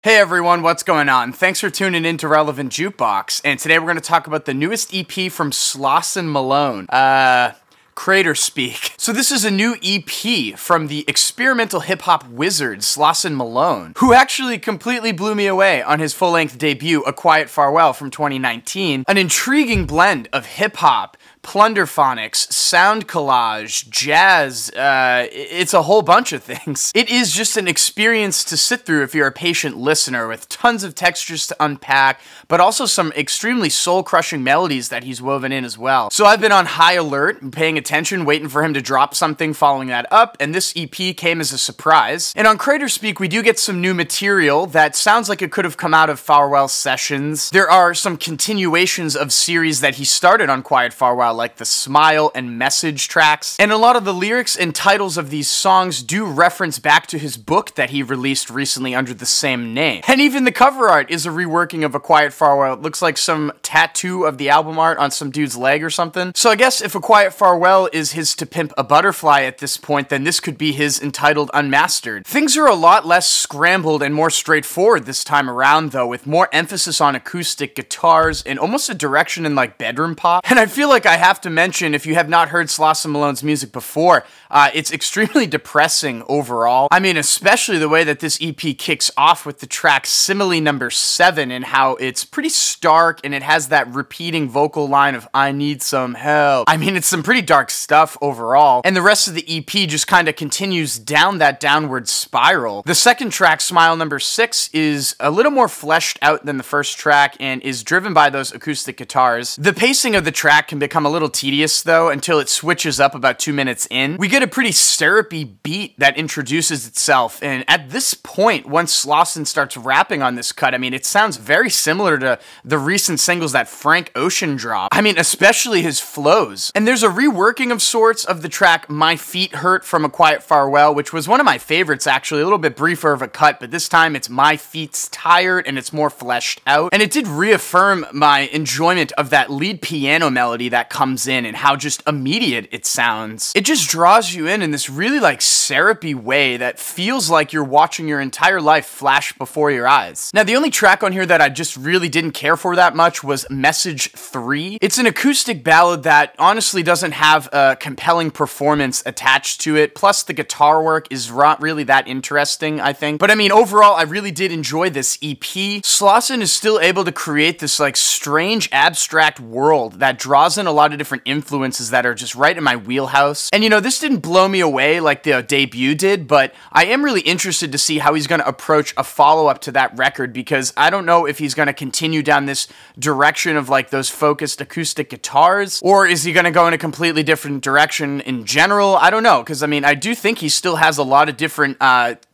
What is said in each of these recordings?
Hey everyone, what's going on? Thanks for tuning in to Relevant Jukebox, and today we're going to talk about the newest EP from Slauson Malone. Crater Speak. So this is a new EP from the experimental hip-hop wizard Slauson Malone, who actually completely blew me away on his full-length debut, A Quiet Farewell from 2019. An intriguing blend of hip-hop, plunderphonics, sound collage, jazz, it's a whole bunch of things. It is just an experience to sit through if you're a patient listener, with tons of textures to unpack, but also some extremely soul-crushing melodies that he's woven in as well. So I've been on high alert, paying attention, waiting for him to drop something following that up, and this EP came as a surprise. And on Crater Speak, we do get some new material that sounds like it could have come out of Farewell Sessions. There are some continuations of series that he started on Quiet Farewell, like the Smile and Message tracks, and a lot of the lyrics and titles of these songs do reference back to his book that he released recently under the same name. And even the cover art is a reworking of A Quiet Farewell. It looks like some tattoo of the album art on some dude's leg or something. So I guess if A Quiet Farewell is his To Pimp a Butterfly at this point, then this could be his entitled Unmastered. Things are a lot less scrambled and more straightforward this time around though, with more emphasis on acoustic guitars and almost a direction in like bedroom pop. And I feel like I have to mention, if you have not heard Slauson Malone's music before, it's extremely depressing overall. I mean, especially the way that this EP kicks off with the track Simile number 7 and how it's pretty stark and it has that repeating vocal line of "I need some help." I mean, it's some pretty dark stuff overall, and the rest of the EP just kind of continues down that downward spiral. The second track, Smile number 6, is a little more fleshed out than the first track and is driven by those acoustic guitars. The pacing of the track can become a little tedious though until it switches up about 2 minutes in. We get a pretty syrupy beat that introduces itself, and at this point, once Slauson starts rapping on this cut, I mean, it sounds very similar to the recent singles that Frank Ocean dropped. I mean, especially his flows. And there's a reworking of sorts of the track My Feet Hurt from A Quiet Farewell, which was one of my favorites actually, a little bit briefer of a cut, but this time it's My Feet's Tired and it's more fleshed out. And it did reaffirm my enjoyment of that lead piano melody that comes in and how just immediate it sounds. It just draws you in this really like syrupy way that feels like you're watching your entire life flash before your eyes. Now, the only track on here that I just really didn't care for that much was Message 3. It's an acoustic ballad that honestly doesn't have a compelling performance attached to it, plus the guitar work is not really that interesting, I think. But I mean, overall, I really did enjoy this EP. Slauson is still able to create this like strange abstract world that draws in a lot of different influences that are just right in my wheelhouse. And you know, this didn't blow me away like the debut did, but I am really interested to see how he's going to approach a follow-up to that record, because I don't know if he's going to continue down this direction of like those focused acoustic guitars, or is he going to go in a completely different direction in general? I don't know, because I mean, I do think he still has a lot of different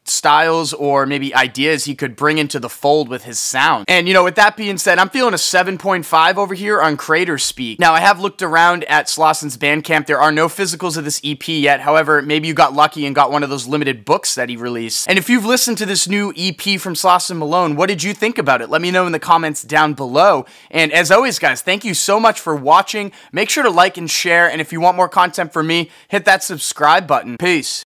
styles or maybe ideas he could bring into the fold with his sound. And you know, with that being said, I'm feeling a 7.5 over here on Crater Speak. Now, I have looked around at Slauson's Bandcamp. There are no physicals of this EP yet. However, maybe you got lucky and got one of those limited books that he released. And if you've listened to this new EP from Slauson Malone, what did you think about it? Let me know in the comments down below. And as always, guys, thank you so much for watching. Make sure to like and share, and if you want more content from me, hit that subscribe button. Peace.